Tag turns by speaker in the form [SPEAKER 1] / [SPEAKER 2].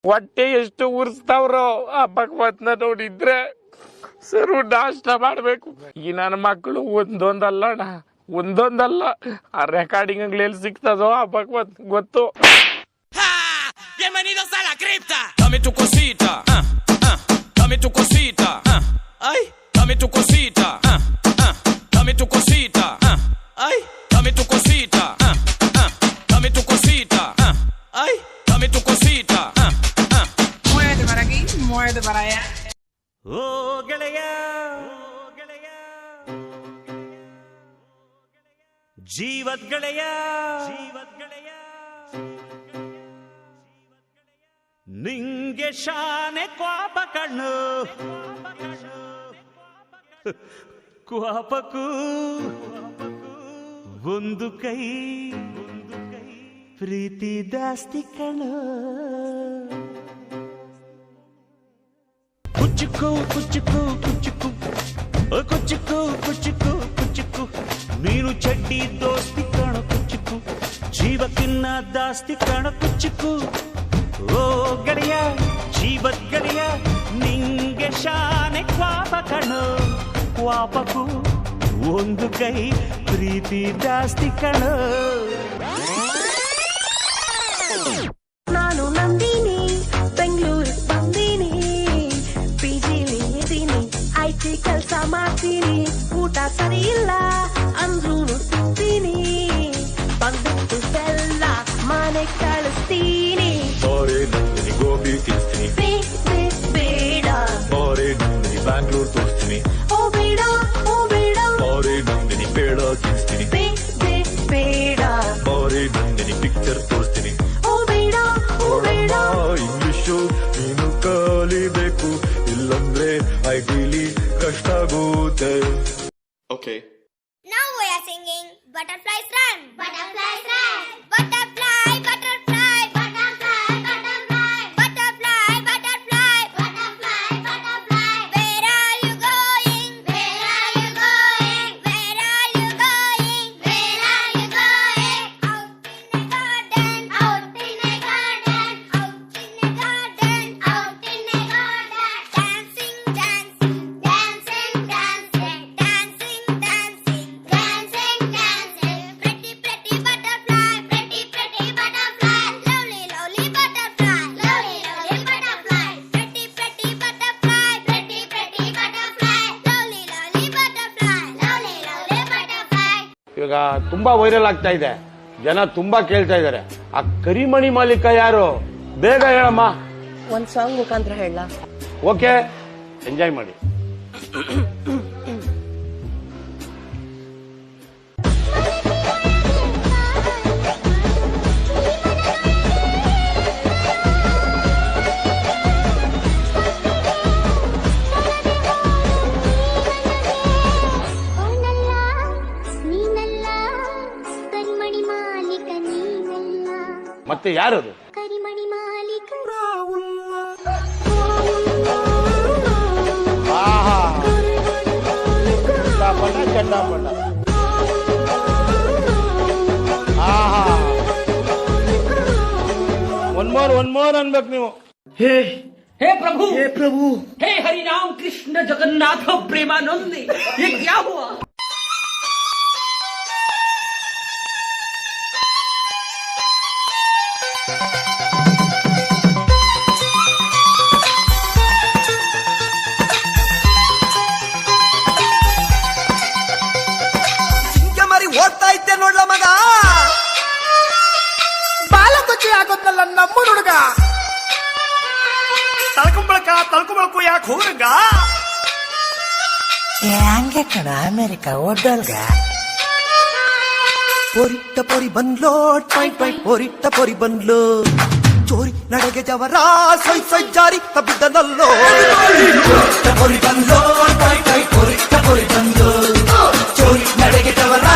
[SPEAKER 1] ಹೊಟ್ಟೆ ಎಷ್ಟು ಉರ್ಸ್ತಾವ್ರೋ ಆ ಭಗವತ್ನ ನೋಡಿದ್ರೆ ಸರು ನಾಷ್ಟ ಮಾಡ್ಬೇಕು. ಈ ನನ್ನ ಮಕ್ಕಳು ಒಂದೊಂದಲ್ಲ ಆ ರೆಕಾರ್ಡಿಂಗ್ ಎಲ್ಲಿ ಸಿಗ್ತದೋ ಆ ಭಗವತ್ ಗೊತ್ತು.
[SPEAKER 2] Bienvenidos a la cripta. Dame tu cosita, dame tu cosita, ay, dame tu cosita, dame tu cosita, ay, dame tu cosita, dame tu cosita, ay, dame tu cosita.
[SPEAKER 3] Muévete para aquí, muévete para allá.
[SPEAKER 2] Oh, ಗೆಳೆಯ ಜೀವದ್ ಗೆಳೆಯ ನಿಂಗೆ ಶಾನೆ ಕ್ವಾಪ ಕಣ್ಣು ಕ್ವಾಪಕ್ಕೂ ಒಂದು ಕೈ ಪ್ರೀತಿ ದಾಸ್ತಿ ಕಣ್ಣು ಕುಚ್ಚುಕು ಕುಚ್ಚುಕು ಕುಚ್ಚುಕು ಕುಚ್ಚುಕು ಕುಚ್ಚುಕು ಕುಚ್ಚುಕು ನೀನು ಚಡ್ಡಿ ದೋಸ್ತಿ ಕಾಣ ಕುಚ್ಚುಕು ಜೀವಕ್ಕಿನ್ನ ದಾಸ್ತಿ ಕಾಣ ಕುಚ್ಚುಕು. ಓ ಗೆಳೆಯ ಜೀವದ್ ಗೆಳೆಯ ನಿಂಗೆ ಶಾನೆ ಕ್ವಾಪ ಕಣೋ ಕ್ವಾಪಕ್ಕೂ ಒಂದು ಕೈ ಪ್ರೀತಿ ಜಾಸ್ತಿ ಕಣೋ.
[SPEAKER 4] ನಾನು ನಂದಿನಿ ಬೆಂಗಳೂರು ಬಂದೀನಿ ಪಿಜಿಲಿ ಇದೀನಿ ಐಟಿ ಕೆಲಸ ಮಾಡ್ತೀನಿ ಊಟ ಸರಿ ಇಲ್ಲ ಅಂದ್ರೂ ತಿಂತೀನಿ ಬಂದ್ಬಿಟ್ಟು ಬೆಲ್ಲ ಮನೆ ಕಳಿಸ್ತೀನಿ.
[SPEAKER 5] ಗೋಬಿ ತಿನ್ಸ್ತೀನಿ
[SPEAKER 4] ಬೇಡ
[SPEAKER 5] ಬಾರೆ ನಂದಿನಿ ಬ್ಯಾಂಗ್ಳೂರ್ ತೋರಿಸ್ತೀನಿ
[SPEAKER 4] ಓ ಬೇಡ
[SPEAKER 5] ಬಾರೆ ನಂದಿನಿ ಬೇಡ ತಿನ್ಸ್ತೀನಿ
[SPEAKER 4] ಬೇಡ
[SPEAKER 5] ಬಾರೆ ನಂದಿನಿ ಪಿಕ್ಚರ್ ತೋರಿಸ್ತೀನಿ
[SPEAKER 4] ಓ ಬೇಡ
[SPEAKER 5] ಇಂಗ್ಲಿಷು ನೀನು ಕಲಿಬೇಕು ಇಲ್ಲಂದ್ರೆ ಐಟಿಲಿ ಕಷ್ಟ ಆಗುತ್ತೆ.
[SPEAKER 6] Okay.
[SPEAKER 7] Now we are singing Butterflies Run. Butterflies Run. Butterfly, butterfly, butterfly, butterfly, butterfly, butterfly, butterfly, butterfly. Where are you going? Where are you going? Where are you going? Where are you going? Out in a garden, out in a garden, out in a garden, out in a garden. Dancing, dancing, dancing, dancing, dancing, dancing, dancing, dancing. Pretty, pretty butterfly, pretty, pretty butterfly. Lovely, lovely butterfly, lovely, lovely butterfly. Pretty, pretty butterfly, pretty, pretty butterfly. Lovely, lovely butterfly, lovely, lovely butterfly.
[SPEAKER 1] ಇವಾಗ ತುಂಬಾ viral ಆಗ್ತಾ ಇದೆ, ಜನ ತುಂಬಾ ಕೇಳ್ತಾ ಇದಾರೆ. ಆ ಕರಿಮಣಿ ಮಾಲೀಕ ಯಾರು ಬೇಗ ಹೇಳಮ್ಮ.
[SPEAKER 8] ಒಂದ್ ಸಾಂಗ್ ಮುಖಾಂತರ ಹೇಳ.
[SPEAKER 1] ಓಕೆ, ಎಂಜಾಯ್ ಮಾಡಿ.
[SPEAKER 7] ನೀನಲ್ಲ ಕರಿಮಣಿ ಮಾಲೀಕ ನೀನಲ್ಲ
[SPEAKER 1] ಮತ್ತೆ ಯಾರದು?
[SPEAKER 7] ಕರಿಮಣಿ ಮಾಲೀಕ
[SPEAKER 1] ಆಹಾ, ಚಂಡಾಪಣ್ಣ ಚಂಡಾಪಣ್ಣ. ಆಹಾ, ಒನ್ ಮೋರ್ ಅನ್ಬೇಕು ನೀವು.
[SPEAKER 3] हे प्रभु हे हरि राम कृष्ण जगन्नाथ प्रेमानंद ये क्या हुआ?
[SPEAKER 9] ಜಿಂಕೆ ಮರಿ ಓಡ್ತಾ ಇದ್ದೆ ನೋಡ್ಲ ಮಗ, ಬಾಲ ಕೊಚ್ಚಿ ಆಗೋದ್ನಲ್ಲ ನಮ್ಮ ಹುಡುಗ. ತಳ್ಕೊಂಬಳಕು ಯಾಕೆ ಹುಡುಗ? ಹಂಗೆ ಕಣ ಅಮೆರಿಕ ಓಡಲ್ಗ. ಪೊರಿಟ್ಟ ಪೊರಿ ಬಂದ್ಲೋ ಟ್ವೈಟ್ ಟ್ವೈಟ್ ಪೊರಿಟ್ಟ ಪೊರಿ ಬಂದ್ಲು ಚೋರಿ ನಡೆಗೆ ಜವರ ಸೊಯ್ ಸೊಯ್ ಜಾರಿ ತಬ್ಬಿದ್ದನಲ್ಲೋ. ಪೊರಿ ಬಂದ್ಲೋ ಟ್ವೈಟ್ ಟ್ವೈಟ್ ಪೊರಿಟ್ಟ ಪೊರಿ ಬಂದ್ಲು ಚೋರಿ ನಡೆಗೆ ಜವರ